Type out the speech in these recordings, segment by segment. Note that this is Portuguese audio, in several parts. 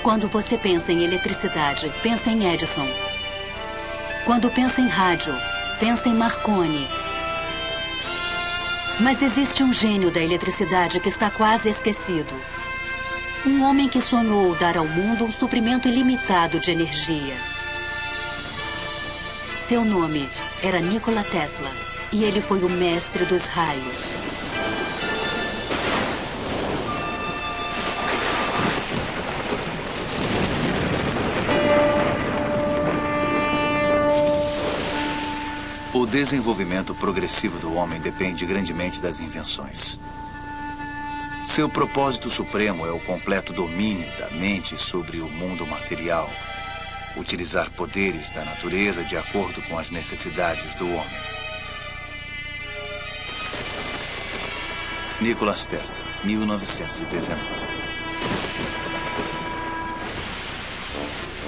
Quando você pensa em eletricidade, pensa em Edison. Quando pensa em rádio, pensa em Marconi. Mas existe um gênio da eletricidade que está quase esquecido. Um homem que sonhou dar ao mundo um suprimento ilimitado de energia. Seu nome era Nikola Tesla e ele foi o mestre dos raios. O desenvolvimento progressivo do homem depende grandemente das invenções. Seu propósito supremo é o completo domínio da mente sobre o mundo material. Utilizar poderes da natureza de acordo com as necessidades do homem. Nikola Tesla, 1919.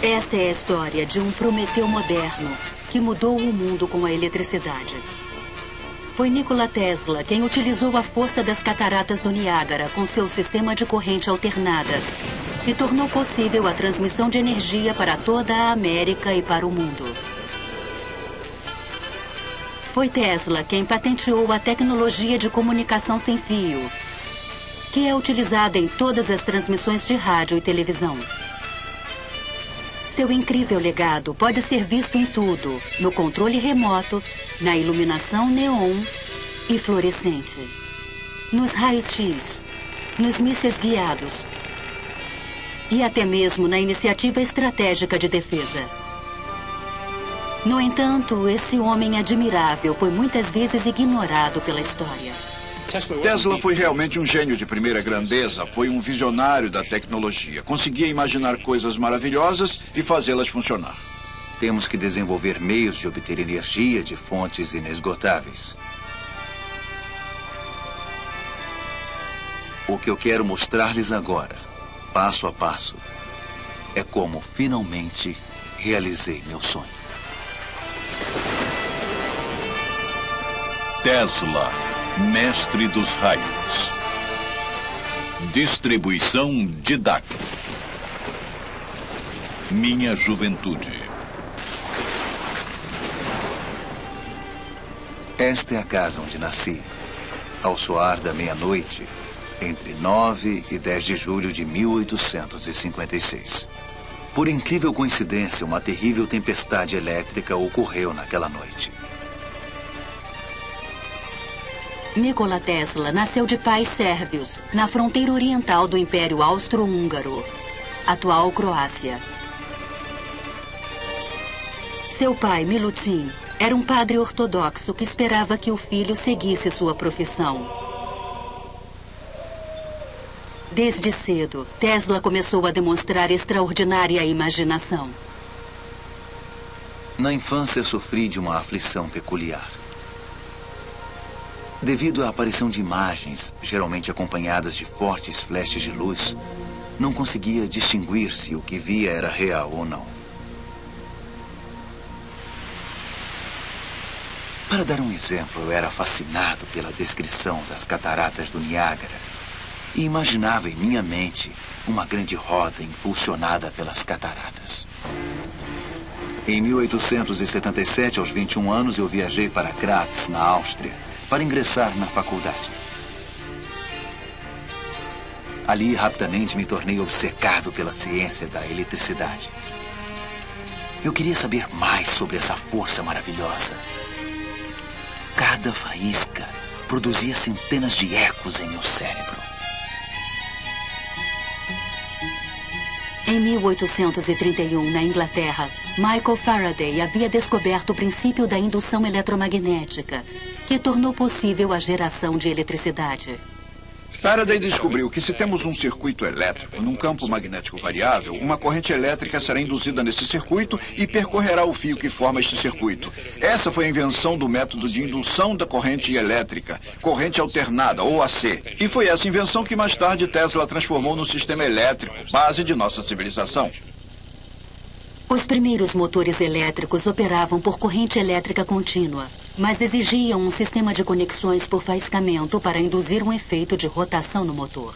Esta é a história de um Prometeu moderno que mudou o mundo com a eletricidade. Foi Nikola Tesla quem utilizou a força das cataratas do Niágara com seu sistema de corrente alternada e tornou possível a transmissão de energia para toda a América e para o mundo. Foi Tesla quem patenteou a tecnologia de comunicação sem fio, que é utilizada em todas as transmissões de rádio e televisão. Seu incrível legado pode ser visto em tudo, no controle remoto, na iluminação neon e fluorescente, nos raios-x, nos mísseis guiados e até mesmo na iniciativa estratégica de defesa. No entanto, esse homem admirável foi muitas vezes ignorado pela história. Tesla foi realmente um gênio de primeira grandeza, foi um visionário da tecnologia. Conseguia imaginar coisas maravilhosas e fazê-las funcionar. Temos que desenvolver meios de obter energia de fontes inesgotáveis. O que eu quero mostrar-lhes agora, passo a passo, é como finalmente realizei meu sonho. Tesla, mestre dos raios. Distribuição Didac. Minha juventude. Esta é a casa onde nasci, ao soar da meia-noite, entre 9 e 10 de julho de 1856. Por incrível coincidência, uma terrível tempestade elétrica ocorreu naquela noite. Nikola Tesla nasceu de pais sérvios, na fronteira oriental do Império Austro-Húngaro, atual Croácia. Seu pai, Milutin, era um padre ortodoxo que esperava que o filho seguisse sua profissão. Desde cedo, Tesla começou a demonstrar extraordinária imaginação. Na infância, sofri de uma aflição peculiar. Devido à aparição de imagens, geralmente acompanhadas de fortes flashes de luz, não conseguia distinguir se o que via era real ou não. Para dar um exemplo, eu era fascinado pela descrição das cataratas do Niágara e imaginava em minha mente uma grande roda impulsionada pelas cataratas. Em 1877, aos 21 anos, eu viajei para Graz, na Áustria, para ingressar na faculdade. Ali, rapidamente, me tornei obcecado pela ciência da eletricidade. Eu queria saber mais sobre essa força maravilhosa. Cada faísca produzia centenas de ecos em meu cérebro. Em 1831, na Inglaterra, Michael Faraday havia descoberto o princípio da indução eletromagnética, que tornou possível a geração de eletricidade. Faraday descobriu que se temos um circuito elétrico num campo magnético variável, uma corrente elétrica será induzida nesse circuito e percorrerá o fio que forma este circuito. Essa foi a invenção do método de indução da corrente elétrica, corrente alternada, ou AC. E foi essa invenção que mais tarde Tesla transformou no sistema elétrico, base de nossa civilização. Os primeiros motores elétricos operavam por corrente elétrica contínua, mas exigiam um sistema de conexões por faiscamento para induzir um efeito de rotação no motor.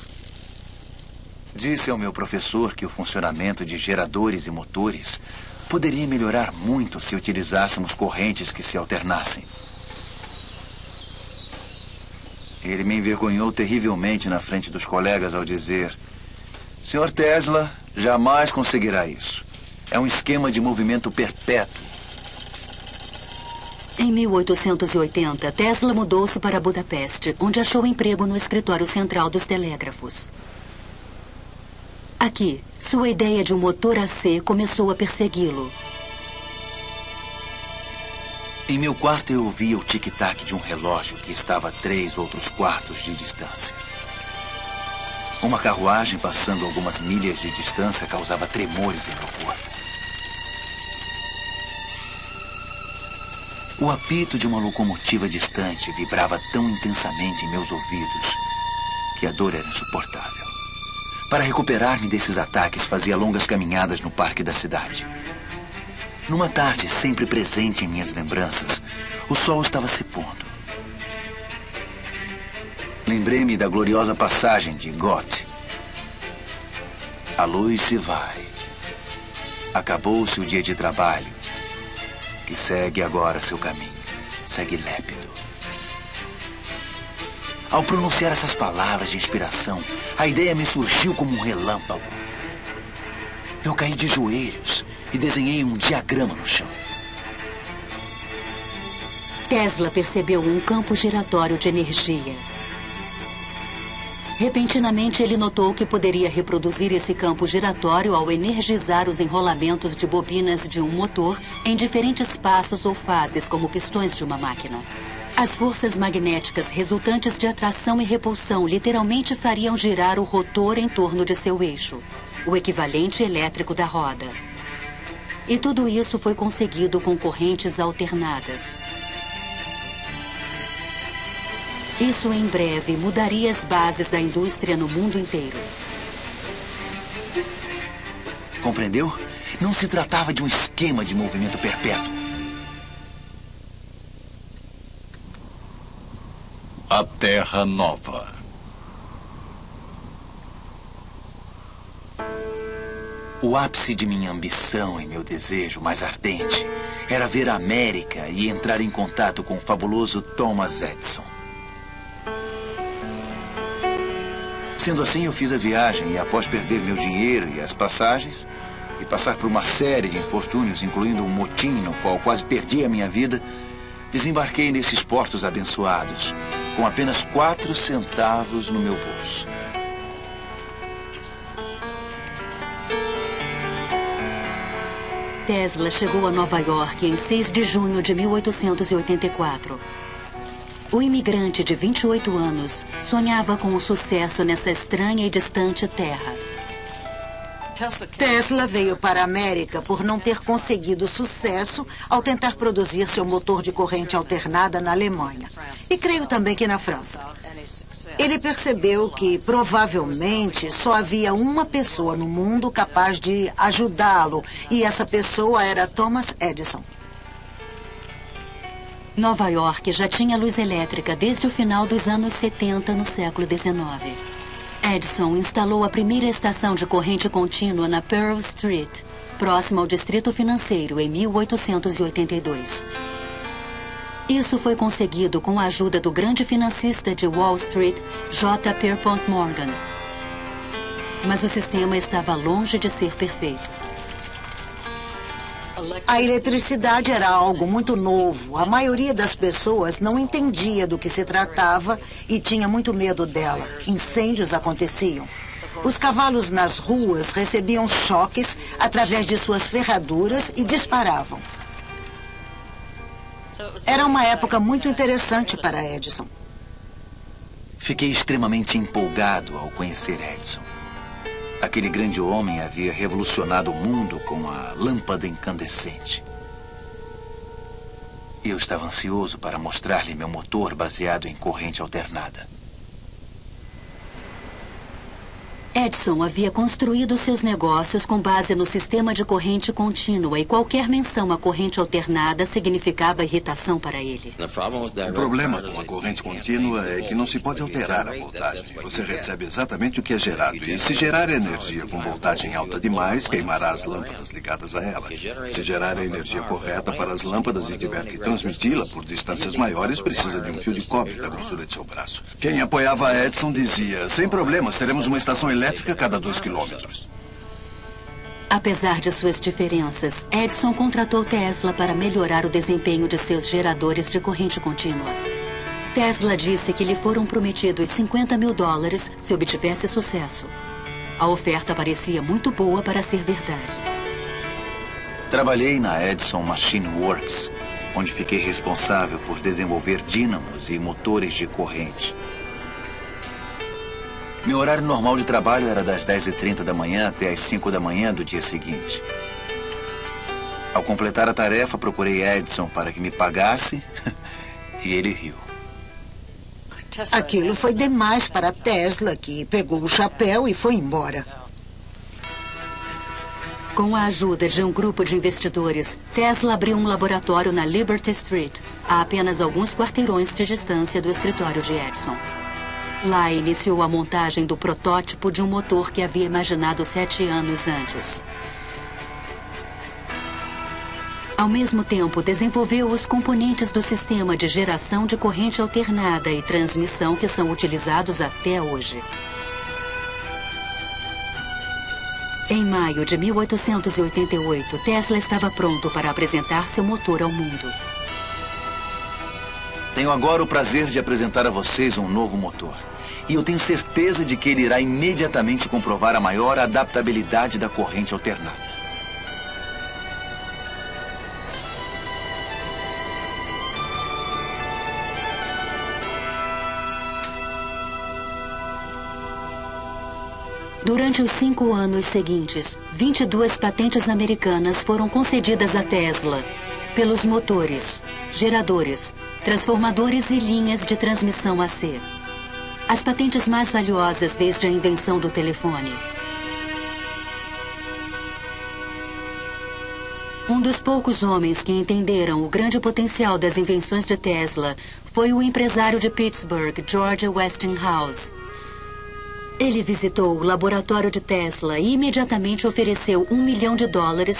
Disse ao meu professor que o funcionamento de geradores e motores poderia melhorar muito se utilizássemos correntes que se alternassem. Ele me envergonhou terrivelmente na frente dos colegas ao dizer: Sr. Tesla jamais conseguirá isso. É um esquema de movimento perpétuo. Em 1880, Tesla mudou-se para Budapeste, onde achou emprego no escritório central dos telégrafos. Aqui, sua ideia de um motor a C começou a persegui-lo. Em meu quarto eu ouvia o tic-tac de um relógio que estava a 3 outros quartos de distância. Uma carruagem passando algumas milhas de distância causava tremores em meu corpo. O apito de uma locomotiva distante vibrava tão intensamente em meus ouvidos que a dor era insuportável. Para recuperar-me desses ataques, fazia longas caminhadas no parque da cidade. Numa tarde sempre presente em minhas lembranças, o sol estava se pondo. Lembrei-me da gloriosa passagem de Goethe. A luz se vai. Acabou-se o dia de trabalho, que segue agora seu caminho. Segue lépido. Ao pronunciar essas palavras de inspiração, a ideia me surgiu como um relâmpago. Eu caí de joelhos e desenhei um diagrama no chão. Tesla percebeu um campo giratório de energia. Repentinamente, ele notou que poderia reproduzir esse campo giratório ao energizar os enrolamentos de bobinas de um motor em diferentes passos ou fases, como pistões de uma máquina. As forças magnéticas resultantes de atração e repulsão literalmente fariam girar o rotor em torno de seu eixo, o equivalente elétrico da roda. E tudo isso foi conseguido com correntes alternadas. Isso em breve mudaria as bases da indústria no mundo inteiro. Compreendeu? Não se tratava de um esquema de movimento perpétuo. A Terra Nova. O ápice de minha ambição e meu desejo mais ardente era ver a América e entrar em contato com o fabuloso Thomas Edison. Sendo assim, eu fiz a viagem e, após perder meu dinheiro e as passagens, e passar por uma série de infortúnios, incluindo um motim no qual quase perdi a minha vida, desembarquei nesses portos abençoados, com apenas 4 centavos no meu bolso. Tesla chegou a Nova York em 6 de junho de 1884. O imigrante de 28 anos sonhava com o sucesso nessa estranha e distante terra. Tesla veio para a América por não ter conseguido sucesso ao tentar produzir seu motor de corrente alternada na Alemanha. E creio também que na França. Ele percebeu que, provavelmente, só havia uma pessoa no mundo capaz de ajudá-lo, e essa pessoa era Thomas Edison. Nova York já tinha luz elétrica desde o final dos anos 70 no século XIX. Edison instalou a primeira estação de corrente contínua na Pearl Street, próxima ao Distrito Financeiro, em 1882. Isso foi conseguido com a ajuda do grande financista de Wall Street, J. Pierpont Morgan. Mas o sistema estava longe de ser perfeito. A eletricidade era algo muito novo. A maioria das pessoas não entendia do que se tratava e tinha muito medo dela. Incêndios aconteciam. Os cavalos nas ruas recebiam choques através de suas ferraduras e disparavam. Era uma época muito interessante para Edison. Fiquei extremamente empolgado ao conhecer Edison. Aquele grande homem havia revolucionado o mundo com a lâmpada incandescente. Eu estava ansioso para mostrar-lhe meu motor baseado em corrente alternada. Edison havia construído seus negócios com base no sistema de corrente contínua e qualquer menção à corrente alternada significava irritação para ele. O problema com a corrente contínua é que não se pode alterar a voltagem. Você recebe exatamente o que é gerado. E se gerar energia com voltagem alta demais, queimará as lâmpadas ligadas a ela. Se gerar a energia correta para as lâmpadas e tiver que transmiti-la por distâncias maiores, precisa de um fio de cobre da grossura de seu braço. Quem apoiava Edison dizia, sem problemas, teremos uma estação elétrica a cada 2 quilômetros. Apesar de suas diferenças, Edison contratou Tesla para melhorar o desempenho de seus geradores de corrente contínua. Tesla disse que lhe foram prometidos $50 mil se obtivesse sucesso. A oferta parecia muito boa para ser verdade. Trabalhei na Edison Machine Works, onde fiquei responsável por desenvolver dínamos e motores de corrente. Meu horário normal de trabalho era das 10h30 da manhã até as 5 da manhã do dia seguinte. Ao completar a tarefa, procurei Edison para que me pagasse e ele riu. Aquilo foi demais para Tesla, que pegou o chapéu e foi embora. Com a ajuda de um grupo de investidores, Tesla abriu um laboratório na Liberty Street, a apenas alguns quarteirões de distância do escritório de Edison. Lá iniciou a montagem do protótipo de um motor que havia imaginado 7 anos antes. Ao mesmo tempo, desenvolveu os componentes do sistema de geração de corrente alternada e transmissão que são utilizados até hoje. Em maio de 1888, Tesla estava pronto para apresentar seu motor ao mundo. Tenho agora o prazer de apresentar a vocês um novo motor. E eu tenho certeza de que ele irá imediatamente comprovar a maior adaptabilidade da corrente alternada. Durante os 5 anos seguintes, 22 patentes americanas foram concedidas a Tesla pelos motores, geradores, transformadores e linhas de transmissão AC. As patentes mais valiosas desde a invenção do telefone. Um dos poucos homens que entenderam o grande potencial das invenções de Tesla foi o empresário de Pittsburgh, George Westinghouse. Ele visitou o laboratório de Tesla e imediatamente ofereceu $1 milhão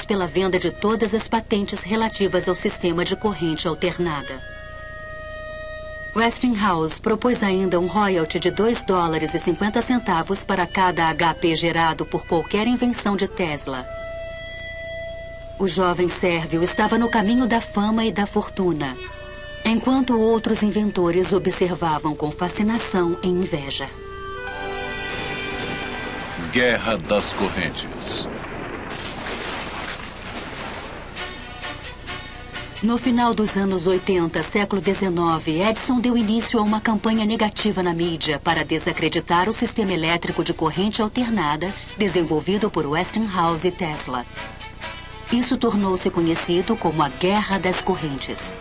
pela venda de todas as patentes relativas ao sistema de corrente alternada. Westinghouse propôs ainda um royalty de $2,50 para cada HP gerado por qualquer invenção de Tesla. O jovem sérvio estava no caminho da fama e da fortuna, enquanto outros inventores observavam com fascinação e inveja. Guerra das Correntes. No final dos anos 80, século XIX, Edison deu início a uma campanha negativa na mídia para desacreditar o sistema elétrico de corrente alternada desenvolvido por Westinghouse e Tesla. Isso tornou-se conhecido como a Guerra das Correntes.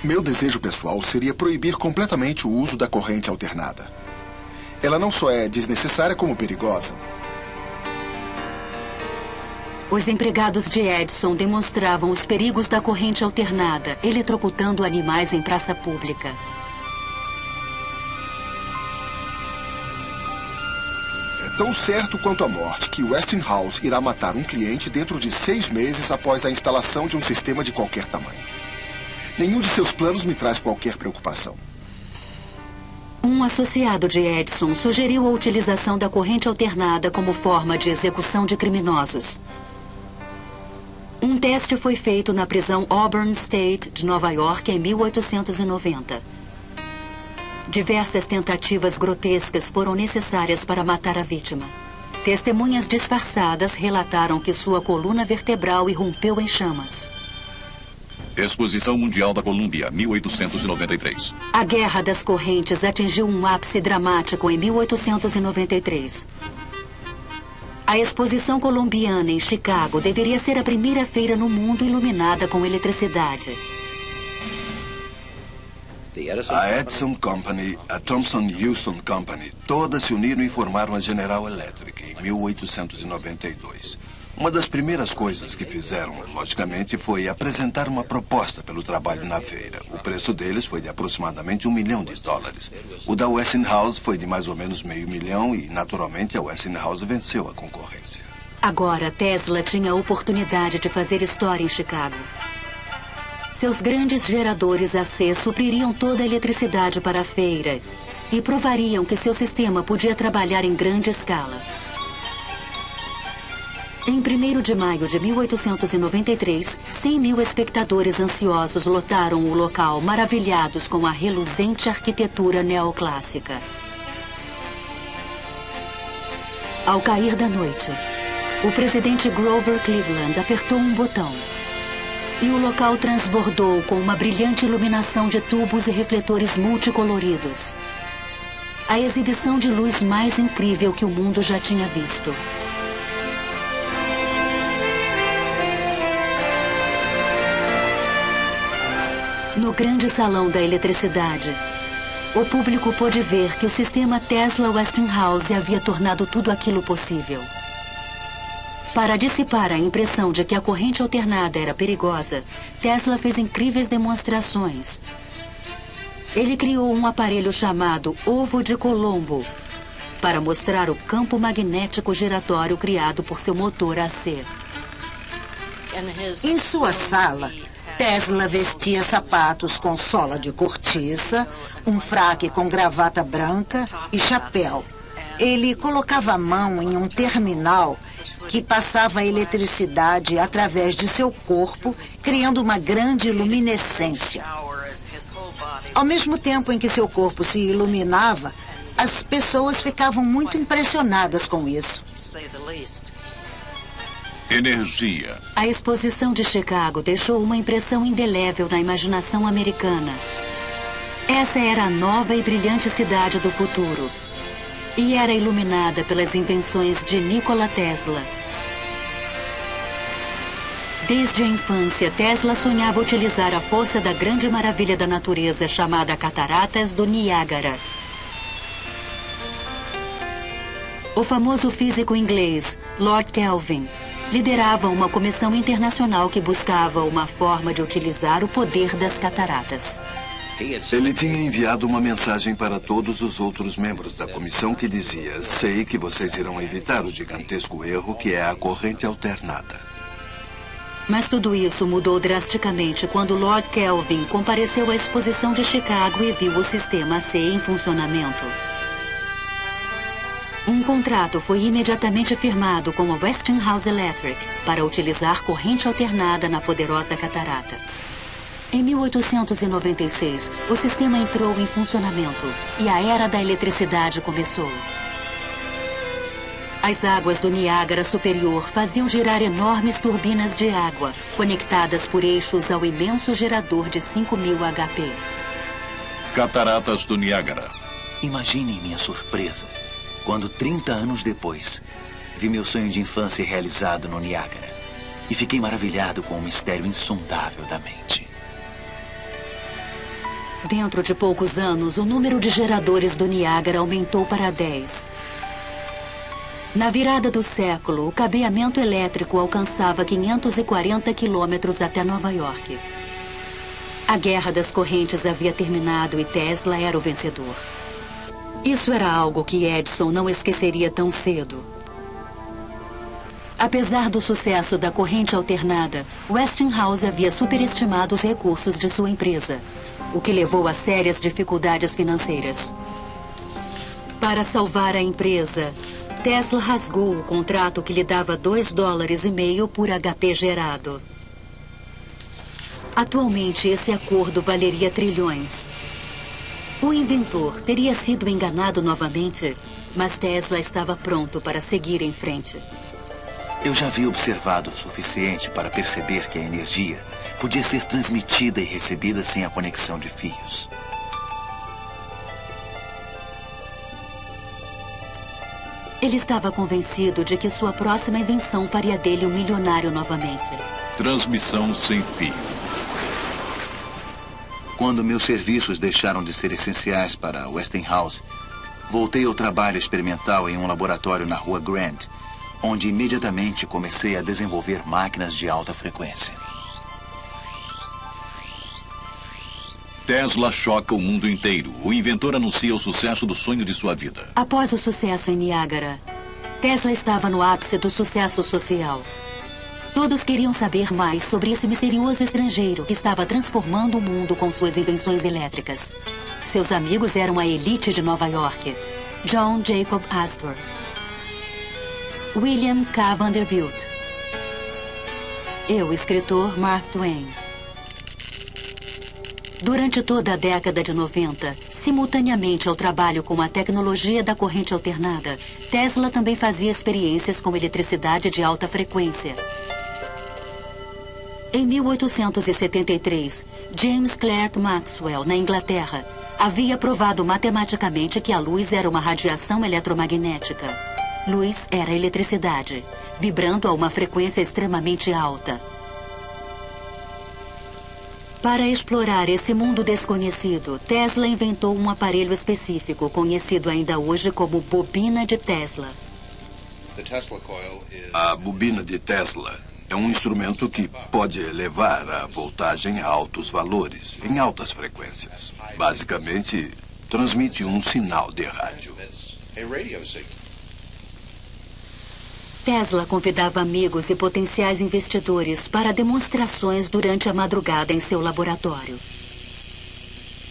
Meu desejo pessoal seria proibir completamente o uso da corrente alternada. Ela não só é desnecessária como perigosa. Os empregados de Edison demonstravam os perigos da corrente alternada, eletrocutando animais em praça pública. É tão certo quanto a morte que Westinghouse irá matar um cliente dentro de 6 meses após a instalação de um sistema de qualquer tamanho. Nenhum de seus planos me traz qualquer preocupação. Um associado de Edison sugeriu a utilização da corrente alternada como forma de execução de criminosos. Um teste foi feito na prisão Auburn State de Nova York em 1890. Diversas tentativas grotescas foram necessárias para matar a vítima. Testemunhas disfarçadas relataram que sua coluna vertebral irrompeu em chamas. Exposição Mundial da Colômbia, 1893. A Guerra das Correntes atingiu um ápice dramático em 1893. A exposição colombiana em Chicago deveria ser a primeira feira no mundo iluminada com eletricidade. A Edison Company, a Thomson Houston Company, todas se uniram e formaram a General Electric em 1892. Uma das primeiras coisas que fizeram, logicamente, foi apresentar uma proposta pelo trabalho na feira. O preço deles foi de aproximadamente $1 milhão. O da Westinghouse foi de mais ou menos $500 mil e, naturalmente, a Westinghouse venceu a concorrência. Agora, Tesla tinha a oportunidade de fazer história em Chicago. Seus grandes geradores AC supririam toda a eletricidade para a feira e provariam que seu sistema podia trabalhar em grande escala. Em 1º de maio de 1893, 100 mil espectadores ansiosos lotaram o local, maravilhados com a reluzente arquitetura neoclássica. Ao cair da noite, o presidente Grover Cleveland apertou um botão e o local transbordou com uma brilhante iluminação de tubos e refletores multicoloridos. A exibição de luz mais incrível que o mundo já tinha visto. No grande salão da eletricidade, o público pôde ver que o sistema Tesla Westinghouse havia tornado tudo aquilo possível. Para dissipar a impressão de que a corrente alternada era perigosa, Tesla fez incríveis demonstrações. Ele criou um aparelho chamado Ovo de Colombo para mostrar o campo magnético giratório criado por seu motor AC. Em sua sala, Tesla vestia sapatos com sola de cortiça, um fraque com gravata branca e chapéu. Ele colocava a mão em um terminal que passava a eletricidade através de seu corpo, criando uma grande luminescência. Ao mesmo tempo em que seu corpo se iluminava, as pessoas ficavam muito impressionadas com isso. Energia. A exposição de Chicago deixou uma impressão indelével na imaginação americana. Essa era a nova e brilhante cidade do futuro. E era iluminada pelas invenções de Nikola Tesla. Desde a infância, Tesla sonhava utilizar a força da grande maravilha da natureza chamada Cataratas do Niágara. O famoso físico inglês, Lord Kelvin, liderava uma comissão internacional que buscava uma forma de utilizar o poder das cataratas. Ele tinha enviado uma mensagem para todos os outros membros da comissão que dizia: sei que vocês irão evitar o gigantesco erro que é a corrente alternada. Mas tudo isso mudou drasticamente quando Lord Kelvin compareceu à exposição de Chicago e viu o sistema AC em funcionamento. Um contrato foi imediatamente firmado com a Westinghouse Electric para utilizar corrente alternada na poderosa catarata. Em 1896, o sistema entrou em funcionamento e a era da eletricidade começou. As águas do Niágara Superior faziam girar enormes turbinas de água, conectadas por eixos ao imenso gerador de 5.000 HP. Cataratas do Niágara. Imaginem minha surpresa quando, 30 anos depois, vi meu sonho de infância realizado no Niágara e fiquei maravilhado com o mistério insondável da mente. Dentro de poucos anos, o número de geradores do Niágara aumentou para 10. Na virada do século, o cabeamento elétrico alcançava 540 quilômetros até Nova York. A guerra das correntes havia terminado e Tesla era o vencedor. Isso era algo que Edison não esqueceria tão cedo. Apesar do sucesso da corrente alternada, Westinghouse havia superestimado os recursos de sua empresa, o que levou a sérias dificuldades financeiras. Para salvar a empresa, Tesla rasgou o contrato que lhe dava $2,5 por HP gerado. Atualmente, esse acordo valeria trilhões. O inventor teria sido enganado novamente, mas Tesla estava pronto para seguir em frente. Eu já havia observado o suficiente para perceber que a energia podia ser transmitida e recebida sem a conexão de fios. Ele estava convencido de que sua próxima invenção faria dele um milionário novamente. Transmissão sem fio. Quando meus serviços deixaram de ser essenciais para Westinghouse, voltei ao trabalho experimental em um laboratório na Rua Grand, onde imediatamente comecei a desenvolver máquinas de alta frequência. Tesla choca o mundo inteiro. O inventor anuncia o sucesso do sonho de sua vida. Após o sucesso em Niágara, Tesla estava no ápice do sucesso social. Todos queriam saber mais sobre esse misterioso estrangeiro que estava transformando o mundo com suas invenções elétricas. Seus amigos eram a elite de Nova York: John Jacob Astor, William K. Vanderbilt, o escritor Mark Twain. Durante toda a década de 90, simultaneamente ao trabalho com a tecnologia da corrente alternada, Tesla também fazia experiências com eletricidade de alta frequência. Em 1873, James Clerk Maxwell, na Inglaterra, havia provado matematicamente que a luz era uma radiação eletromagnética. Luz era eletricidade, vibrando a uma frequência extremamente alta. Para explorar esse mundo desconhecido, Tesla inventou um aparelho específico, conhecido ainda hoje como bobina de Tesla. A bobina de Tesla é um instrumento que pode elevar a voltagem a altos valores, em altas frequências. Basicamente, transmite um sinal de rádio. Tesla convidava amigos e potenciais investidores para demonstrações durante a madrugada em seu laboratório.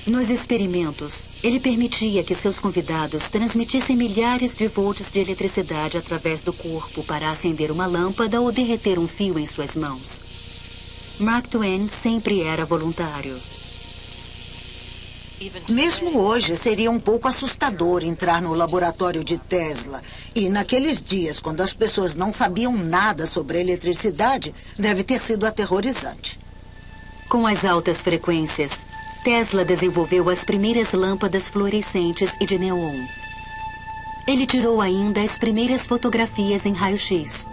Nos experimentos, ele permitia que seus convidados transmitissem milhares de volts de eletricidade através do corpo para acender uma lâmpada ou derreter um fio em suas mãos. Mark Twain sempre era voluntário. Mesmo hoje, seria um pouco assustador entrar no laboratório de Tesla. E naqueles dias, quando as pessoas não sabiam nada sobre eletricidade, deve ter sido aterrorizante. Com as altas frequências, Tesla desenvolveu as primeiras lâmpadas fluorescentes e de neon. Ele tirou ainda as primeiras fotografias em raio-x.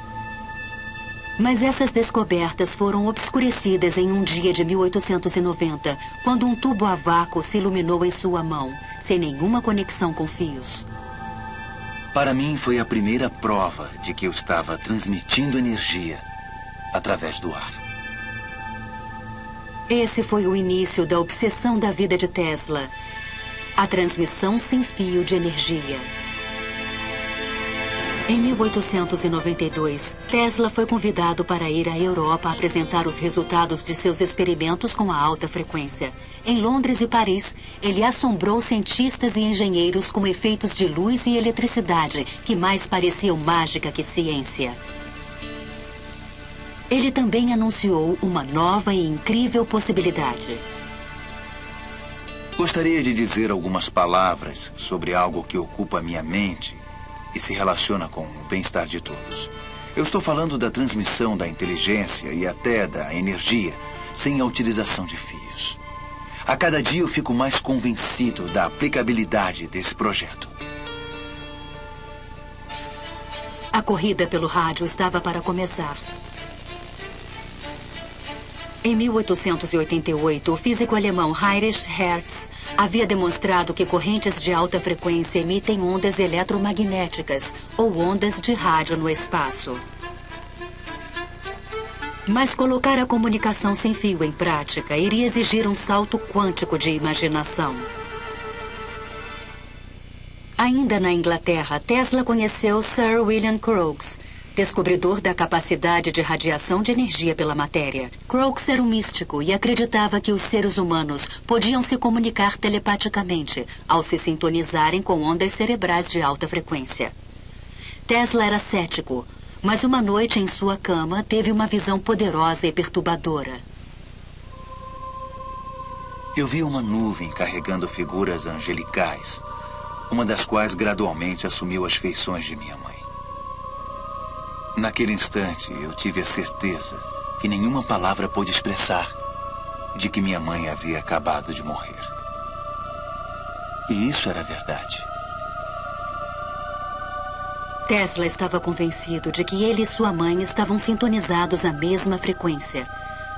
Mas essas descobertas foram obscurecidas em um dia de 1890, quando um tubo a vácuo se iluminou em sua mão, sem nenhuma conexão com fios. Para mim, foi a primeira prova de que eu estava transmitindo energia através do ar. Esse foi o início da obsessão da vida de Tesla: a transmissão sem fio de energia. Em 1892, Tesla foi convidado para ir à Europa apresentar os resultados de seus experimentos com a alta frequência. Em Londres e Paris, ele assombrou cientistas e engenheiros com efeitos de luz e eletricidade que mais pareciam mágica que ciência. Ele também anunciou uma nova e incrível possibilidade. Gostaria de dizer algumas palavras sobre algo que ocupa minha mente e se relaciona com o bem-estar de todos. Eu estou falando da transmissão da inteligência e até da energia sem a utilização de fios. A cada dia eu fico mais convencido da aplicabilidade desse projeto. A corrida pelo rádio estava para começar. Em 1888, o físico alemão Heinrich Hertz havia demonstrado que correntes de alta frequência emitem ondas eletromagnéticas ou ondas de rádio no espaço. Mas colocar a comunicação sem fio em prática iria exigir um salto quântico de imaginação. Ainda na Inglaterra, Tesla conheceu Sir William Crookes, descobridor da capacidade de radiação de energia pela matéria. Crookes era um místico e acreditava que os seres humanos podiam se comunicar telepaticamente ao se sintonizarem com ondas cerebrais de alta frequência. Tesla era cético, mas uma noite em sua cama teve uma visão poderosa e perturbadora. Eu vi uma nuvem carregando figuras angelicais, uma das quais gradualmente assumiu as feições de minha mãe. Naquele instante, eu tive a certeza que nenhuma palavra pôde expressar de que minha mãe havia acabado de morrer. E isso era verdade. Tesla estava convencido de que ele e sua mãe estavam sintonizados à mesma frequência.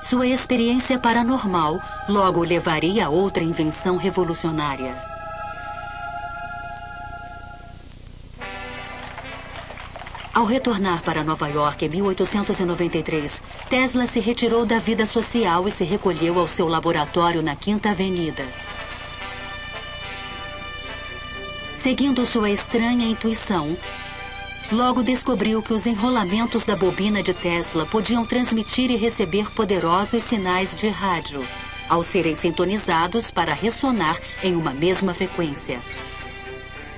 Sua experiência paranormal logo o levaria a outra invenção revolucionária. Ao retornar para Nova York em 1893, Tesla se retirou da vida social e se recolheu ao seu laboratório na Quinta Avenida. Seguindo sua estranha intuição, logo descobriu que os enrolamentos da bobina de Tesla podiam transmitir e receber poderosos sinais de rádio, ao serem sintonizados para ressonar em uma mesma frequência.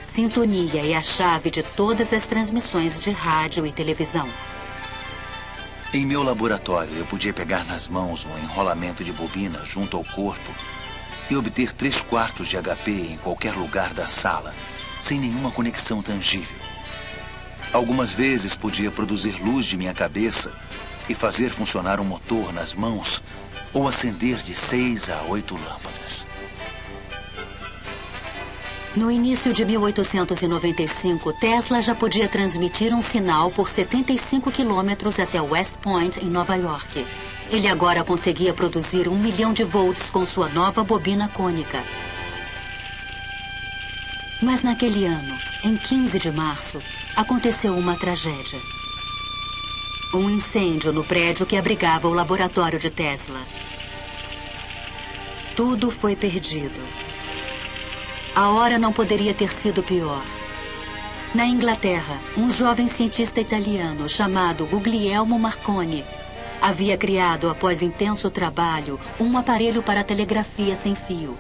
Sintonia é a chave de todas as transmissões de rádio e televisão. Em meu laboratório, eu podia pegar nas mãos um enrolamento de bobina junto ao corpo e obter 3/4 de HP em qualquer lugar da sala, sem nenhuma conexão tangível. Algumas vezes podia produzir luz de minha cabeça e fazer funcionar um motor nas mãos ou acender de 6 a 8 lâmpadas. No início de 1895, Tesla já podia transmitir um sinal por 75 quilômetros até West Point, em Nova York. Ele agora conseguia produzir 1 milhão de volts com sua nova bobina cônica. Mas naquele ano, em 15 de março, aconteceu uma tragédia. Um incêndio no prédio que abrigava o laboratório de Tesla. Tudo foi perdido. A hora não poderia ter sido pior. Na Inglaterra, um jovem cientista italiano chamado Guglielmo Marconi havia criado, após intenso trabalho, um aparelho para telegrafia sem fio.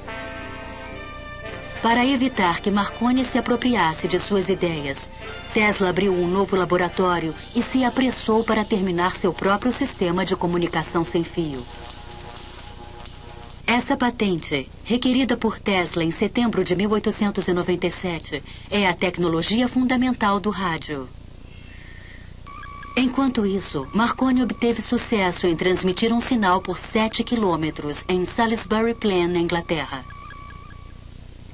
Para evitar que Marconi se apropriasse de suas ideias, Tesla abriu um novo laboratório e se apressou para terminar seu próprio sistema de comunicação sem fio. Essa patente, requerida por Tesla em setembro de 1897, é a tecnologia fundamental do rádio. Enquanto isso, Marconi obteve sucesso em transmitir um sinal por 7 quilômetros em Salisbury Plain, na Inglaterra.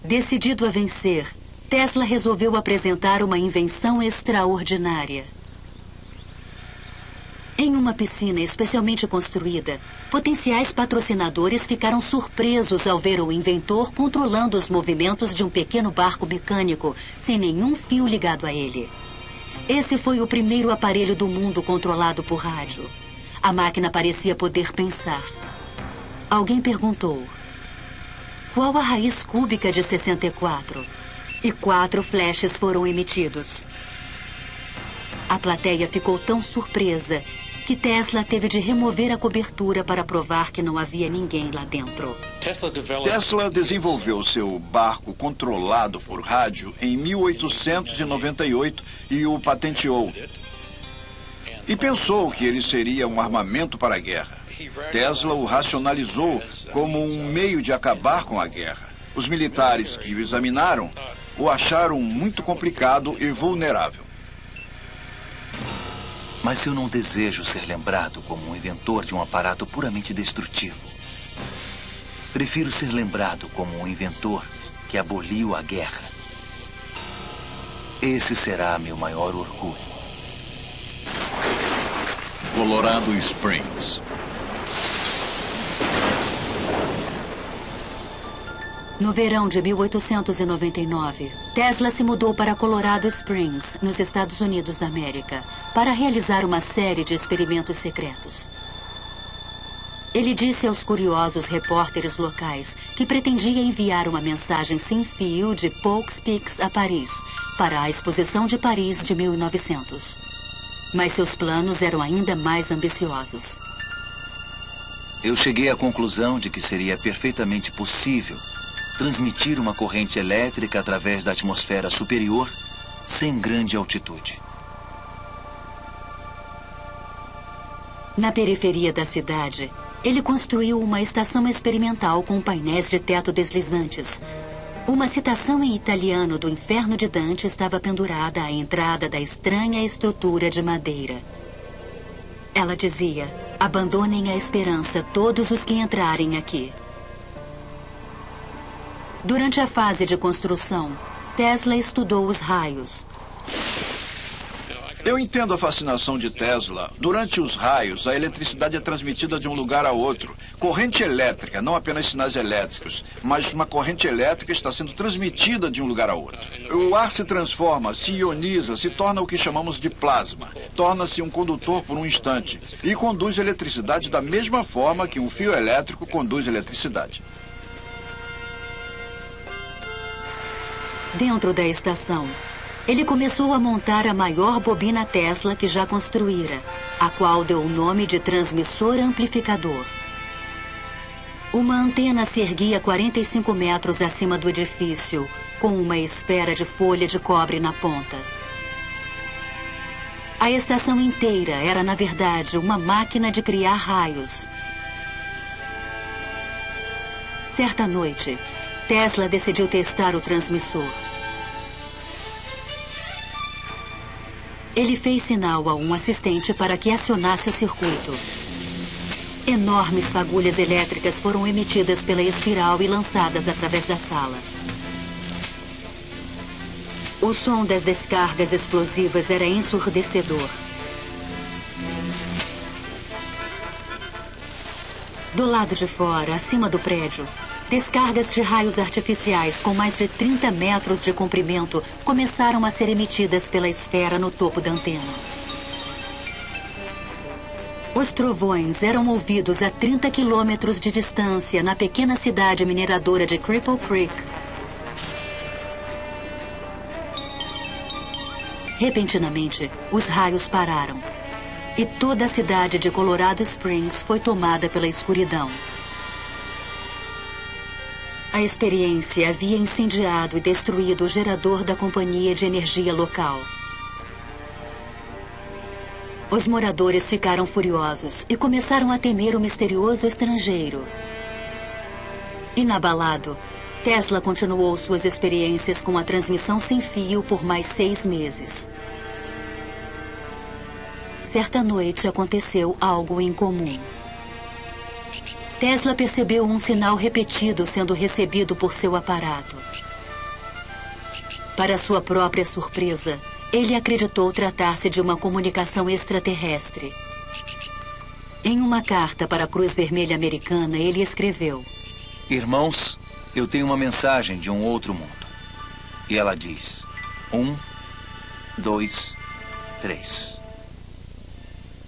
Decidido a vencer, Tesla resolveu apresentar uma invenção extraordinária. Em uma piscina especialmente construída, potenciais patrocinadores ficaram surpresos ao ver o inventor controlando os movimentos de um pequeno barco mecânico sem nenhum fio ligado a ele. Esse foi o primeiro aparelho do mundo controlado por rádio. A máquina parecia poder pensar. Alguém perguntou: qual a raiz cúbica de 64? E 4 flashes foram emitidos. A plateia ficou tão surpresa que Tesla teve de remover a cobertura para provar que não havia ninguém lá dentro. Tesla desenvolveu seu barco controlado por rádio em 1898 e o patenteou. E pensou que ele seria um armamento para a guerra. Tesla o racionalizou como um meio de acabar com a guerra. Os militares que o examinaram o acharam muito complicado e vulnerável. Mas eu não desejo ser lembrado como um inventor de um aparato puramente destrutivo. Prefiro ser lembrado como um inventor que aboliu a guerra. Esse será meu maior orgulho. Colorado Springs. No verão de 1899, Tesla se mudou para Colorado Springs, nos Estados Unidos da América, para realizar uma série de experimentos secretos. Ele disse aos curiosos repórteres locais que pretendia enviar uma mensagem sem fio de Poughkeepsie Peaks a Paris, para a Exposição de Paris de 1900. Mas seus planos eram ainda mais ambiciosos. Eu cheguei à conclusão de que seria perfeitamente possível transmitir uma corrente elétrica através da atmosfera superior sem grande altitude. Na periferia da cidade, ele construiu uma estação experimental com painéis de teto deslizantes. Uma citação em italiano do Inferno de Dante estava pendurada à entrada da estranha estrutura de madeira. Ela dizia: abandonem a esperança todos os que entrarem aqui. Durante a fase de construção, Tesla estudou os raios. Eu entendo a fascinação de Tesla. Durante os raios, a eletricidade é transmitida de um lugar a outro. Corrente elétrica, não apenas sinais elétricos, mas uma corrente elétrica está sendo transmitida de um lugar a outro. O ar se transforma, se ioniza, se torna o que chamamos de plasma. Torna-se um condutor por um instante e conduz eletricidade da mesma forma que um fio elétrico conduz eletricidade. Dentro da estação, ele começou a montar a maior bobina Tesla que já construíra, a qual deu o nome de transmissor amplificador. Uma antena se erguia 45 metros acima do edifício, com uma esfera de folha de cobre na ponta. A estação inteira era, na verdade, uma máquina de criar raios. Certa noite, Tesla decidiu testar o transmissor. Ele fez sinal a um assistente para que acionasse o circuito. Enormes fagulhas elétricas foram emitidas pela espiral e lançadas através da sala. O som das descargas explosivas era ensurdecedor. Do lado de fora, acima do prédio, descargas de raios artificiais com mais de 30 metros de comprimento começaram a ser emitidas pela esfera no topo da antena. Os trovões eram ouvidos a 30 quilômetros de distância na pequena cidade mineradora de Cripple Creek. Repentinamente, os raios pararam e toda a cidade de Colorado Springs foi tomada pela escuridão. A experiência havia incendiado e destruído o gerador da companhia de energia local. Os moradores ficaram furiosos e começaram a temer o misterioso estrangeiro. Inabalado, Tesla continuou suas experiências com a transmissão sem fio por mais 6 meses. Certa noite aconteceu algo incomum. Tesla percebeu um sinal repetido sendo recebido por seu aparato. Para sua própria surpresa, ele acreditou tratar-se de uma comunicação extraterrestre. Em uma carta para a Cruz Vermelha Americana, ele escreveu: Irmãos, eu tenho uma mensagem de um outro mundo. E ela diz: 1, 2, 3.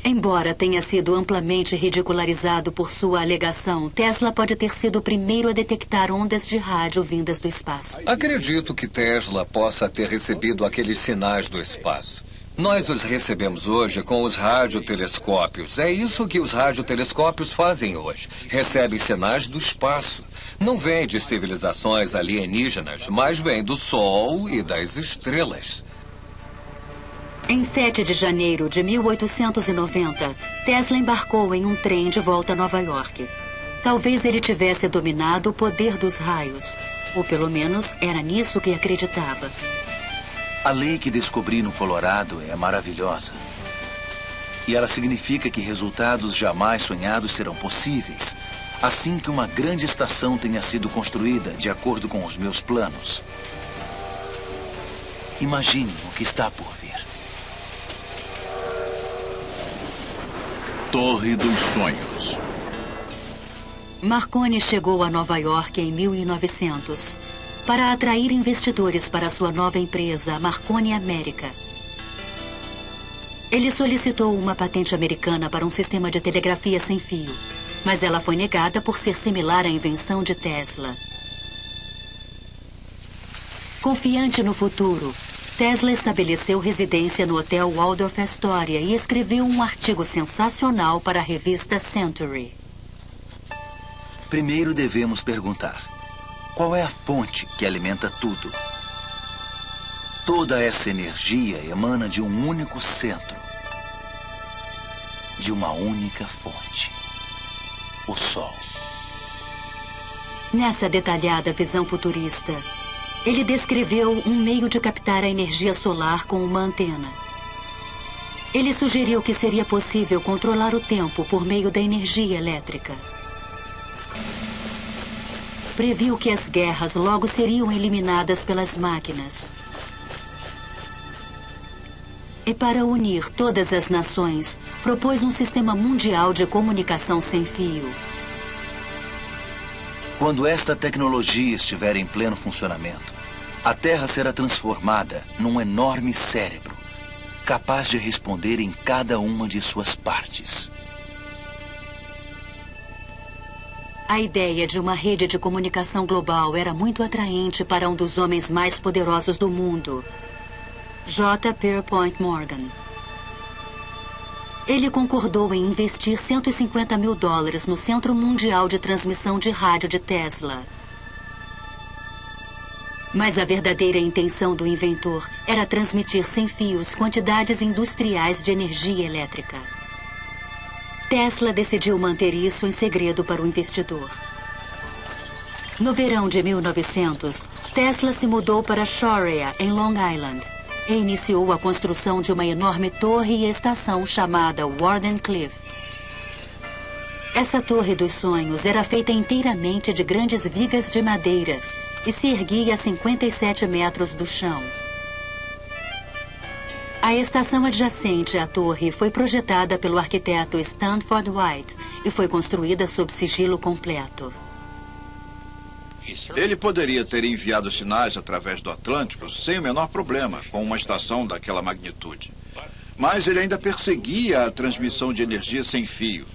Embora tenha sido amplamente ridicularizado por sua alegação, Tesla pode ter sido o primeiro a detectar ondas de rádio vindas do espaço. Acredito que Tesla possa ter recebido aqueles sinais do espaço. Nós os recebemos hoje com os radiotelescópios. É isso que os radiotelescópios fazem hoje. Recebem sinais do espaço. Não vêm de civilizações alienígenas, mas vêm do Sol e das estrelas. Em 7 de janeiro de 1890, Tesla embarcou em um trem de volta a Nova York. Talvez ele tivesse dominado o poder dos raios, ou pelo menos era nisso que acreditava. A lei que descobri no Colorado é maravilhosa. E ela significa que resultados jamais sonhados serão possíveis, assim que uma grande estação tenha sido construída de acordo com os meus planos. Imaginem o que está por vir. Torre dos Sonhos. Marconi chegou a Nova York em 1900 para atrair investidores para sua nova empresa, Marconi América. Ele solicitou uma patente americana para um sistema de telegrafia sem fio, mas ela foi negada por ser similar à invenção de Tesla. Confiante no futuro, Tesla estabeleceu residência no Hotel Waldorf Astoria e escreveu um artigo sensacional para a revista Century. Primeiro devemos perguntar: qual é a fonte que alimenta tudo? Toda essa energia emana de um único centro, de uma única fonte: o Sol. Nessa detalhada visão futurista, ele descreveu um meio de captar a energia solar com uma antena. Ele sugeriu que seria possível controlar o tempo por meio da energia elétrica. Previu que as guerras logo seriam eliminadas pelas máquinas. E para unir todas as nações, propôs um sistema mundial de comunicação sem fio. Quando esta tecnologia estiver em pleno funcionamento, a Terra será transformada num enorme cérebro, capaz de responder em cada uma de suas partes. A ideia de uma rede de comunicação global era muito atraente para um dos homens mais poderosos do mundo, J. Pierpont Morgan. Ele concordou em investir $150 mil no Centro Mundial de Transmissão de Rádio de Tesla. Mas a verdadeira intenção do inventor era transmitir sem fios quantidades industriais de energia elétrica. Tesla decidiu manter isso em segredo para o investidor. No verão de 1900, Tesla se mudou para Sharia, em Long Island, e iniciou a construção de uma enorme torre e estação chamada Wardenclyffe. Essa torre dos sonhos era feita inteiramente de grandes vigas de madeira e se erguia a 57 metros do chão. A estação adjacente à torre foi projetada pelo arquiteto Stanford White e foi construída sob sigilo completo. Ele poderia ter enviado sinais através do Atlântico sem o menor problema, com uma estação daquela magnitude. Mas ele ainda perseguia a transmissão de energia sem fio.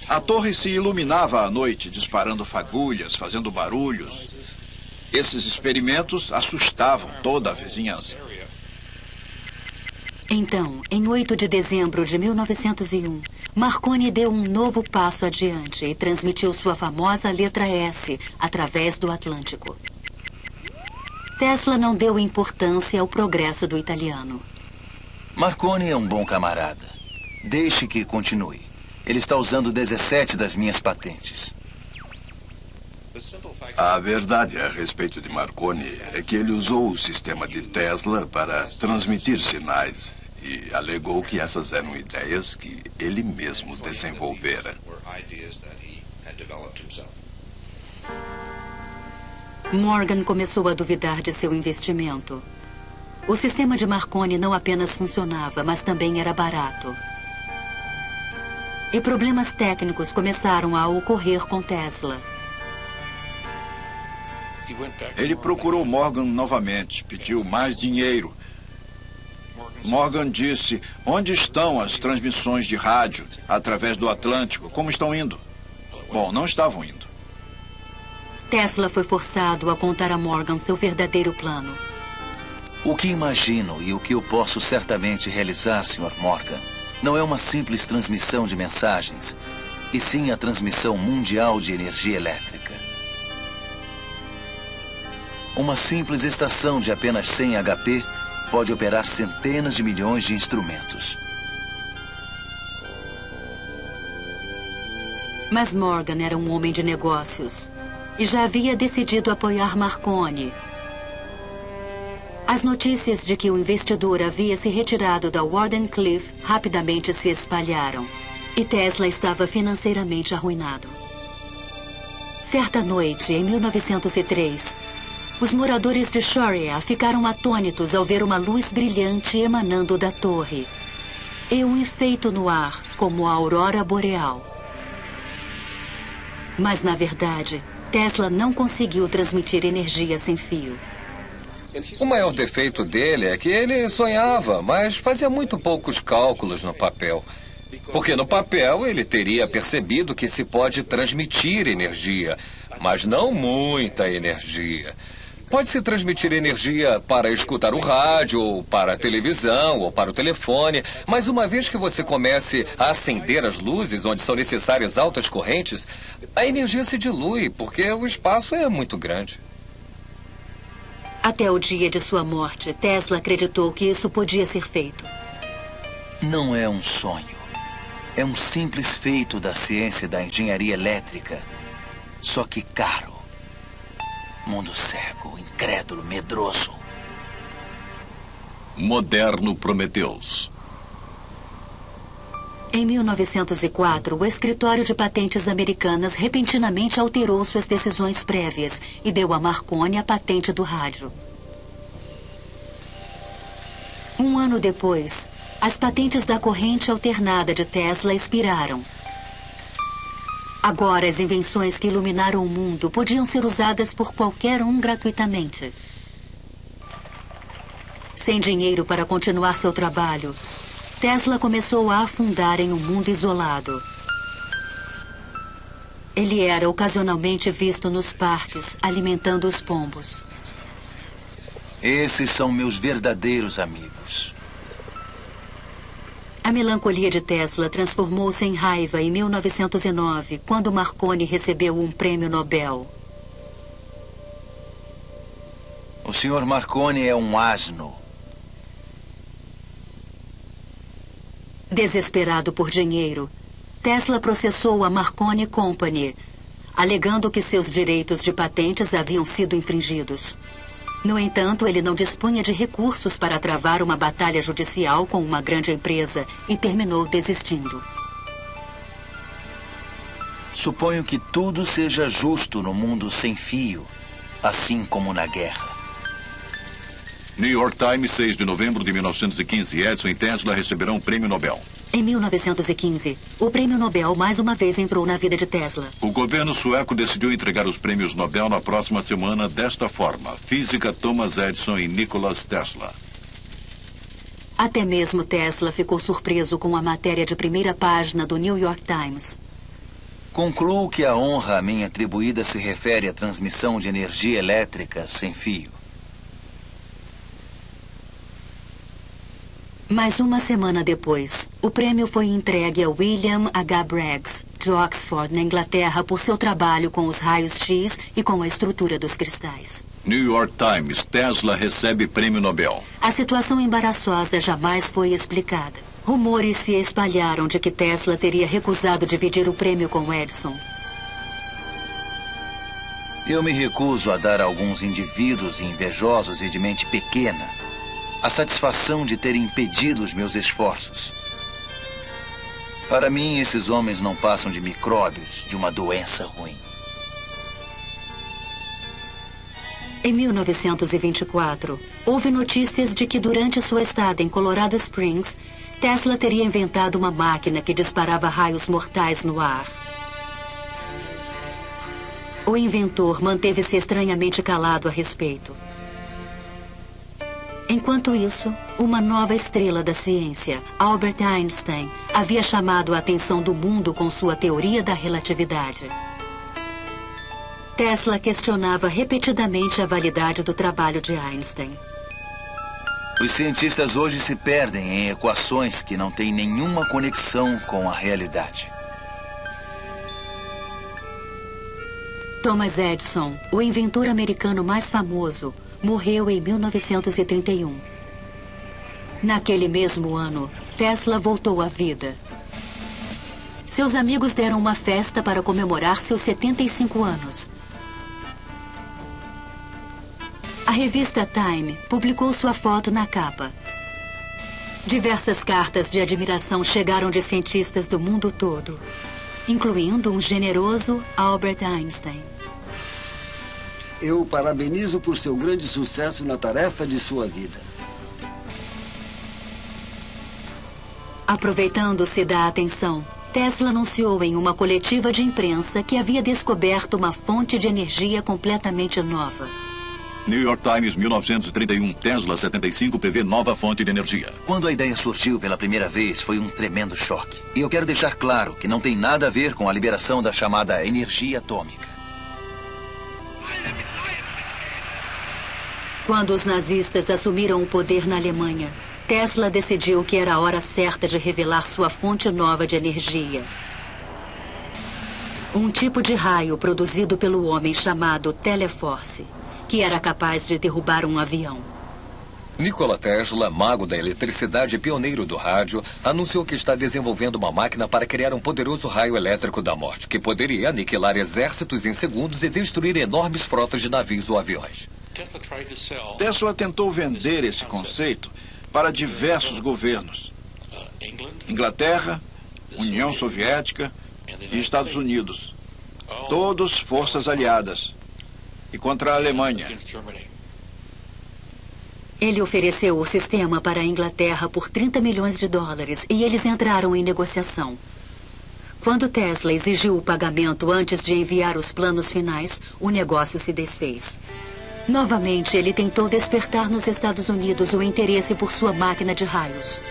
A torre se iluminava à noite, disparando fagulhas, fazendo barulhos. Esses experimentos assustavam toda a vizinhança. Então, em 8 de dezembro de 1901, Marconi deu um novo passo adiante e transmitiu sua famosa letra S através do Atlântico. Tesla não deu importância ao progresso do italiano. Marconi é um bom camarada. Deixe que continue. Ele está usando 17 das minhas patentes. A verdade a respeito de Marconi é que ele usou o sistema de Tesla para transmitir sinais e alegou que essas eram ideias que ele mesmo desenvolvera. Morgan começou a duvidar de seu investimento. O sistema de Marconi não apenas funcionava, mas também era barato. E problemas técnicos começaram a ocorrer com Tesla. Ele procurou Morgan novamente, pediu mais dinheiro. Morgan disse: onde estão as transmissões de rádio através do Atlântico? Como estão indo? Bom, não estavam indo. Tesla foi forçado a contar a Morgan seu verdadeiro plano. O que imagino e o que eu posso certamente realizar, Sr. Morgan, não é uma simples transmissão de mensagens, e sim a transmissão mundial de energia elétrica. Uma simples estação de apenas 100 HP pode operar centenas de milhões de instrumentos. Mas Morgan era um homem de negócios e já havia decidido apoiar Marconi. As notícias de que o investidor havia se retirado da Wardenclyffe rapidamente se espalharam e Tesla estava financeiramente arruinado. Certa noite, em 1903, os moradores de Sharia ficaram atônitos ao ver uma luz brilhante emanando da torre e um efeito no ar como a aurora boreal. Mas, na verdade, Tesla não conseguiu transmitir energia sem fio. O maior defeito dele é que ele sonhava, mas fazia muito poucos cálculos no papel. Porque no papel ele teria percebido que se pode transmitir energia, mas não muita energia. Pode-se transmitir energia para escutar o rádio, ou para a televisão, ou para o telefone, mas uma vez que você comece a acender as luzes onde são necessárias altas correntes, a energia se dilui, porque o espaço é muito grande. Até o dia de sua morte, Tesla acreditou que isso podia ser feito. Não é um sonho. É um simples feito da ciência da engenharia elétrica, só que caro. Mundo cego, incrédulo, medroso. Moderno Prometheus. Em 1904, o Escritório de Patentes Americanas repentinamente alterou suas decisões prévias e deu a Marconi a patente do rádio. Um ano depois, as patentes da corrente alternada de Tesla expiraram. Agora, as invenções que iluminaram o mundo podiam ser usadas por qualquer um gratuitamente. Sem dinheiro para continuar seu trabalho, Tesla começou a afundar em um mundo isolado. Ele era ocasionalmente visto nos parques, alimentando os pombos. Esses são meus verdadeiros amigos. A melancolia de Tesla transformou-se em raiva em 1909, quando Marconi recebeu um prêmio Nobel. O Sr. Marconi é um asno. Desesperado por dinheiro, Tesla processou a Marconi Company, alegando que seus direitos de patentes haviam sido infringidos. No entanto, ele não dispunha de recursos para travar uma batalha judicial com uma grande empresa e terminou desistindo. Suponho que tudo seja justo no mundo sem fio, assim como na guerra. New York Times, 6 de novembro de 1915. Edison e Tesla receberão o prêmio Nobel. Em 1915, o prêmio Nobel mais uma vez entrou na vida de Tesla. O governo sueco decidiu entregar os prêmios Nobel na próxima semana desta forma: Física Thomas Edison e Nikola Tesla. Até mesmo Tesla ficou surpreso com a matéria de primeira página do New York Times. Concluo que a honra a mim atribuída se refere à transmissão de energia elétrica sem fio. Mas uma semana depois, o prêmio foi entregue a William H. Braggs, de Oxford, na Inglaterra, por seu trabalho com os raios X e com a estrutura dos cristais. New York Times, Tesla recebe prêmio Nobel. A situação embaraçosa jamais foi explicada. Rumores se espalharam de que Tesla teria recusado dividir o prêmio com Edison. Eu me recuso a dar a alguns indivíduos invejosos e de mente pequena a satisfação de ter impedido os meus esforços. Para mim, esses homens não passam de micróbios de uma doença ruim. Em 1924, houve notícias de que durante sua estada em Colorado Springs, Tesla teria inventado uma máquina que disparava raios mortais no ar. O inventor manteve-se estranhamente calado a respeito. Enquanto isso, uma nova estrela da ciência, Albert Einstein, havia chamado a atenção do mundo com sua teoria da relatividade. Tesla questionava repetidamente a validade do trabalho de Einstein. Os cientistas hoje se perdem em equações que não têm nenhuma conexão com a realidade. Thomas Edison, o inventor americano mais famoso, morreu em 1931. Naquele mesmo ano, Tesla voltou à vida. Seus amigos deram uma festa para comemorar seus 75 anos. A revista Time publicou sua foto na capa. Diversas cartas de admiração chegaram de cientistas do mundo todo, incluindo um generoso Albert Einstein. Eu o parabenizo por seu grande sucesso na tarefa de sua vida. Aproveitando-se da atenção, Tesla anunciou em uma coletiva de imprensa que havia descoberto uma fonte de energia completamente nova. New York Times, 1931. Tesla 75 prevê nova fonte de energia. Quando a ideia surgiu pela primeira vez, foi um tremendo choque. E eu quero deixar claro que não tem nada a ver com a liberação da chamada energia atômica. Quando os nazistas assumiram o poder na Alemanha, Tesla decidiu que era a hora certa de revelar sua fonte nova de energia. Um tipo de raio produzido pelo homem chamado Teleforce, que era capaz de derrubar um avião. Nikola Tesla, mago da eletricidade e pioneiro do rádio, anunciou que está desenvolvendo uma máquina para criar um poderoso raio elétrico da morte, que poderia aniquilar exércitos em segundos e destruir enormes frotas de navios ou aviões. Tesla tentou vender esse conceito para diversos governos: Inglaterra, União Soviética e Estados Unidos. Todos forças aliadas. E contra a Alemanha. Ele ofereceu o sistema para a Inglaterra por 30 milhões de dólares e eles entraram em negociação. Quando Tesla exigiu o pagamento antes de enviar os planos finais, o negócio se desfez. Novamente, ele tentou despertar nos Estados Unidos o interesse por sua máquina de raios.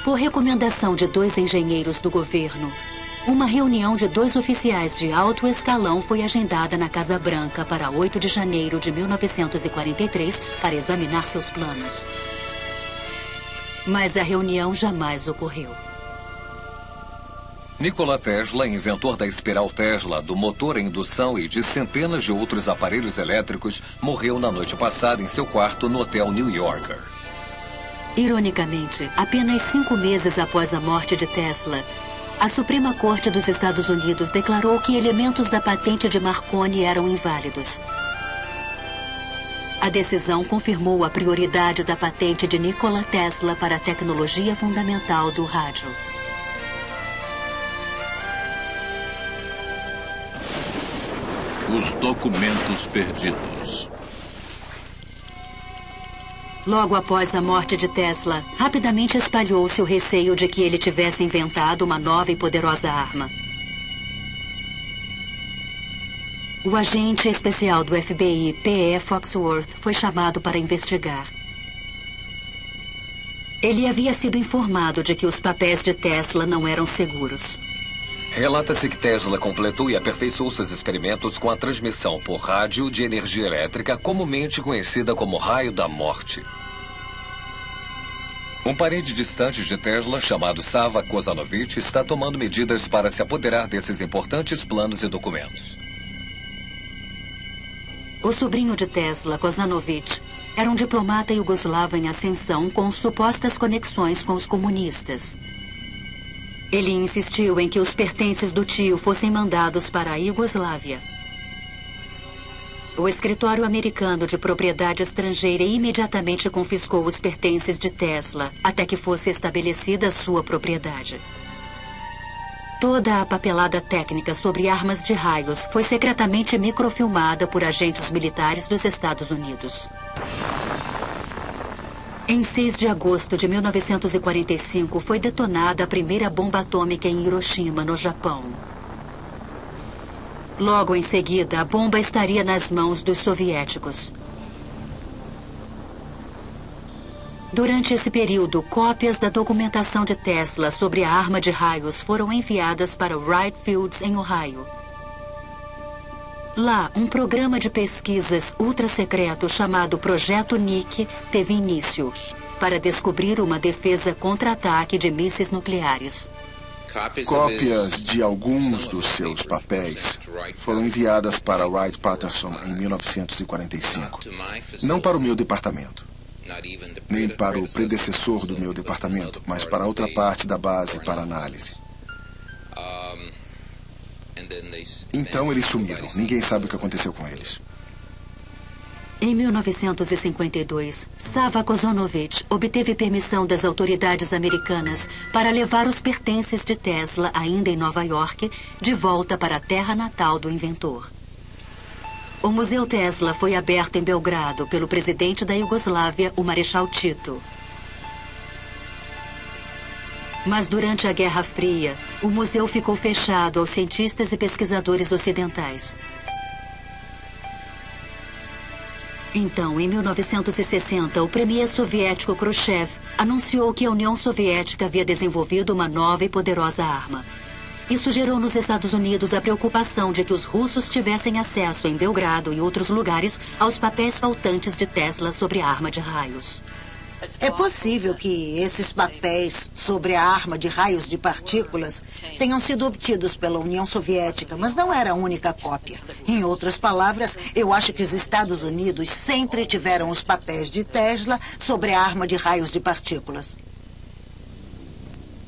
Por recomendação de 2 engenheiros do governo, uma reunião de 2 oficiais de alto escalão foi agendada na Casa Branca para 8 de janeiro de 1943 para examinar seus planos. Mas a reunião jamais ocorreu. Nikola Tesla, inventor da espiral Tesla, do motor a indução e de centenas de outros aparelhos elétricos, morreu na noite passada em seu quarto no Hotel New Yorker. Ironicamente, apenas 5 meses após a morte de Tesla, a Suprema Corte dos Estados Unidos declarou que elementos da patente de Marconi eram inválidos. A decisão confirmou a prioridade da patente de Nikola Tesla para a tecnologia fundamental do rádio. Os documentos perdidos. Logo após a morte de Tesla, rapidamente espalhou-se o receio de que ele tivesse inventado uma nova e poderosa arma. O agente especial do FBI, P.E. Foxworth, foi chamado para investigar. Ele havia sido informado de que os papéis de Tesla não eram seguros. Relata-se que Tesla completou e aperfeiçoou seus experimentos com a transmissão por rádio de energia elétrica, comumente conhecida como raio da morte. Um parente distante de Tesla, chamado Sava Kozanovich, está tomando medidas para se apoderar desses importantes planos e documentos. O sobrinho de Tesla, Kozanovich, era um diplomata iugoslavo em ascensão com supostas conexões com os comunistas. Ele insistiu em que os pertences do tio fossem mandados para a Iugoslávia. O escritório americano de propriedade estrangeira imediatamente confiscou os pertences de Tesla, até que fosse estabelecida sua propriedade. Toda a papelada técnica sobre armas de raios foi secretamente microfilmada por agentes militares dos Estados Unidos. Em 6 de agosto de 1945, foi detonada a primeira bomba atômica em Hiroshima, no Japão. Logo em seguida, a bomba estaria nas mãos dos soviéticos. Durante esse período, cópias da documentação de Tesla sobre a arma de raios foram enviadas para Wright Fields, em Ohio. Lá, um programa de pesquisas ultra-secreto chamado Projeto Nick teve início para descobrir uma defesa contra-ataque de mísseis nucleares. Cópias de alguns dos seus papéis foram enviadas para Wright-Patterson em 1945. Não para o meu departamento, nem para o predecessor do meu departamento, mas para outra parte da base para análise. Então eles sumiram. Ninguém sabe o que aconteceu com eles. Em 1952, Sava Kozanovich obteve permissão das autoridades americanas para levar os pertences de Tesla, ainda em Nova York, de volta para a terra natal do inventor. O Museu Tesla foi aberto em Belgrado pelo presidente da Iugoslávia, o Marechal Tito. Mas durante a Guerra Fria, o museu ficou fechado aos cientistas e pesquisadores ocidentais. Então, em 1960, o premier soviético Khrushchev anunciou que a União Soviética havia desenvolvido uma nova e poderosa arma. Isso gerou nos Estados Unidos a preocupação de que os russos tivessem acesso em Belgrado e outros lugares aos papéis faltantes de Tesla sobre a arma de raios. É possível que esses papéis sobre a arma de raios de partículas tenham sido obtidos pela União Soviética, mas não era a única cópia. Em outras palavras, eu acho que os Estados Unidos sempre tiveram os papéis de Tesla sobre a arma de raios de partículas.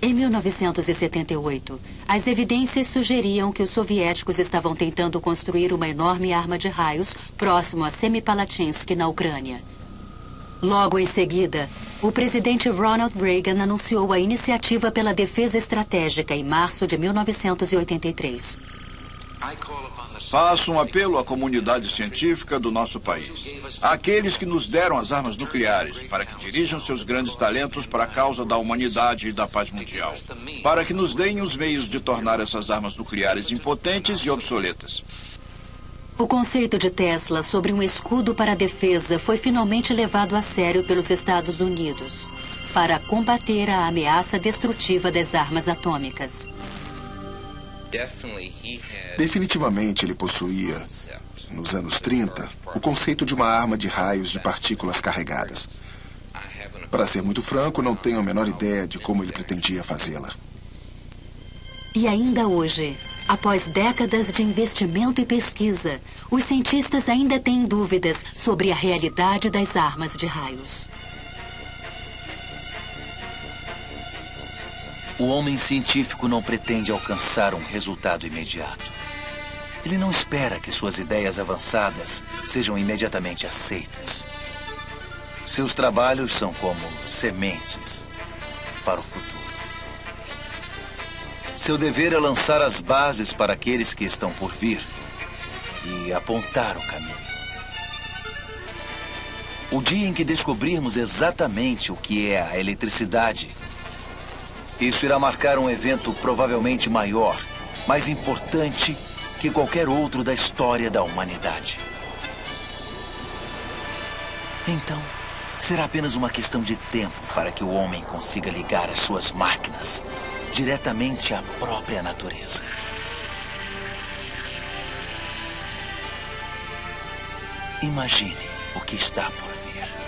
Em 1978, as evidências sugeriam que os soviéticos estavam tentando construir uma enorme arma de raios próximo a Semipalatinsk, na Ucrânia. Logo em seguida, o presidente Ronald Reagan anunciou a Iniciativa pela Defesa Estratégica em março de 1983. Faço um apelo à comunidade científica do nosso país, àqueles que nos deram as armas nucleares, para que dirijam seus grandes talentos para a causa da humanidade e da paz mundial, para que nos deem os meios de tornar essas armas nucleares impotentes e obsoletas. O conceito de Tesla sobre um escudo para a defesa foi finalmente levado a sério pelos Estados Unidos para combater a ameaça destrutiva das armas atômicas. Definitivamente ele possuía, nos anos 30, o conceito de uma arma de raios de partículas carregadas. Para ser muito franco, não tenho a menor ideia de como ele pretendia fazê-la. E ainda hoje, após décadas de investimento e pesquisa, os cientistas ainda têm dúvidas sobre a realidade das armas de raios. O homem científico não pretende alcançar um resultado imediato. Ele não espera que suas ideias avançadas sejam imediatamente aceitas. Seus trabalhos são como sementes para o futuro. Seu dever é lançar as bases para aqueles que estão por vir e apontar o caminho. O dia em que descobrirmos exatamente o que é a eletricidade, isso irá marcar um evento provavelmente maior, mais importante que qualquer outro da história da humanidade. Então, será apenas uma questão de tempo para que o homem consiga ligar as suas máquinas diretamente à própria natureza. Imagine o que está por vir.